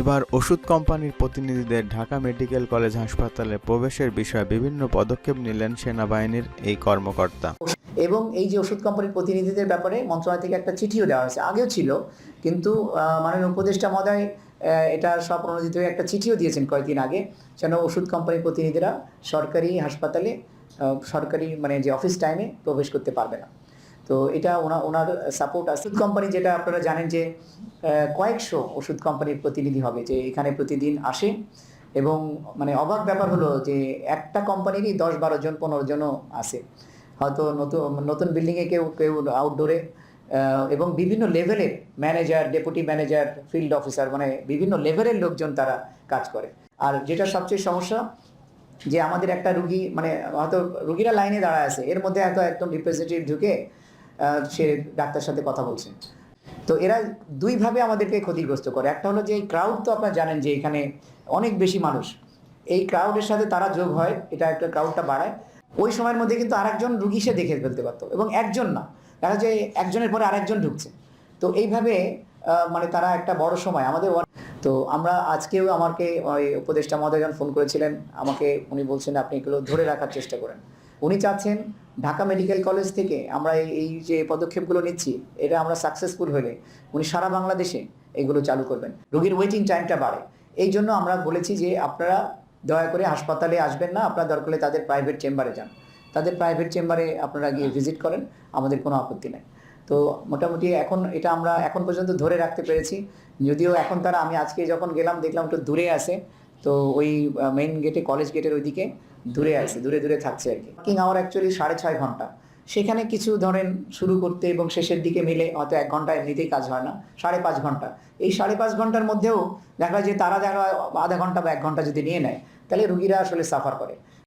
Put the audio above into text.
এবার ওষুধ কোম্পানির প্রতিনিধিদের ঢাকা মেডিকেল কলেজ হাসপাতালে প্রবেশের বিষয়ে বিভিন্ন পদক্ষেপ নিলেন সেনাবাহিনীর এই কর্মকর্তা। এবং এই যে ওষুধ কোম্পানির প্রতিনিধিদের ব্যাপারে মন্ত্রণালয় থেকে একটা চিঠিও দেওয়া হয়েছে, আগেও ছিল, কিন্তু মাননীয় উপদেষ্টা মহোদয় এটা স্বপ্রণোদিত হয়ে একটা চিঠিও দিয়েছেন কয়েকদিন আগে, যেন ওষুধ কোম্পানির প্রতিনিধিরা সরকারি হাসপাতালে সরকারি মানে যে অফিস টাইমে প্রবেশ করতে পারবে না। তো এটা ওনার সাপোর্ট আছে। ওষুধ কোম্পানি, যেটা আপনারা জানেন যে কয়েকশো ওষুধ কোম্পানির প্রতিনিধি হবে, যে এখানে প্রতিদিন আসে। এবং মানে অবাক ব্যাপার হলো যে একটা কোম্পানিরই 10-12 জন 15 জনও আছে, হয়তো নতুন বিল্ডিংয়ে কেউ কেউ আউটডোরে, এবং বিভিন্ন লেভেলের manager, deputy manager, field officer, মানে বিভিন্ন লেভেলের লোকজন তারা কাজ করে। আর যেটা সবচেয়ে সমস্যা, যে আমাদের একটা রুগী, মানে হয়তো রুগীরা লাইনে দাঁড়ায় আছে, এর মধ্যে হয়তো একদম রিপ্রেজেন্টেটিভ ঢুকে সে ডাক্তার সাথে কথা বলছে। তো এরা দুইভাবে আমাদেরকে ক্ষতিগ্রস্ত করে। একটা হলো যে এই ক্রাউড, তো আপনারা জানেন যে এখানে অনেক বেশি মানুষ, এই ক্রাউডের সাথে তারা যোগ হয়, এটা একটা ক্রাউডটা বাড়ায়। ওই সময়ের মধ্যে কিন্তু আরেকজন রুগী সে দেখে ফেলতে পারতো, এবং একজন না, দেখা যায় একজনের পরে আরেকজন ঢুকছে। তো এইভাবে মানে তারা একটা বড় সময় আমাদের। তো আমরা আজকেও আমাকে ওই উপদেষ্টা মহোদয় যখন ফোন করেছিলেন আমাকে, উনি বলছেন আপনি এগুলো ধরে রাখার চেষ্টা করেন। উনি চাচ্ছেন ঢাকা মেডিকেল কলেজ থেকে আমরা এই যে পদক্ষেপগুলো নিচ্ছি, এটা আমরা সাকসেসফুল হলে উনি সারা বাংলাদেশে এগুলো চালু করবেন, রোগীর ওয়েটিং টাইমটা বাড়ে। এই জন্য আমরা বলেছি যে আপনারা দয়া করে হাসপাতালে আসবেন না, আপনারা দরকার হলে তাদের প্রাইভেট চেম্বারে যান, তাদের প্রাইভেট চেম্বারে আপনারা গিয়ে ভিজিট করেন, আমাদের কোনো আপত্তি নেই। তো মোটামুটি এখন এটা আমরা এখন পর্যন্ত ধরে রাখতে পেরেছি। যদিও এখন তারা, আমি আজকে যখন গেলাম দেখলাম একটু দূরে আছে, তো ওই মেইন গেটে, কলেজ গেটের ওইদিকে দূরে আছে, দূরে দূরে থাকছে আর কি। ওয়ার্কিং আওয়ার অ্যাকচুয়ালি 6.5 ঘন্টা, সেখানে কিছু ধরেন শুরু করতে এবং শেষের দিকে মিলে হয়তো 1 ঘন্টা এমনিতেই কাজ হয় না, 5.5 ঘন্টা। এই 5.5 ঘন্টার মধ্যেও দেখা যায় যে তারা দেখা আধা ঘন্টা বা 1 ঘন্টা যদি নিয়ে নেয়, তাহলে রুগীরা আসলে সাফার করে।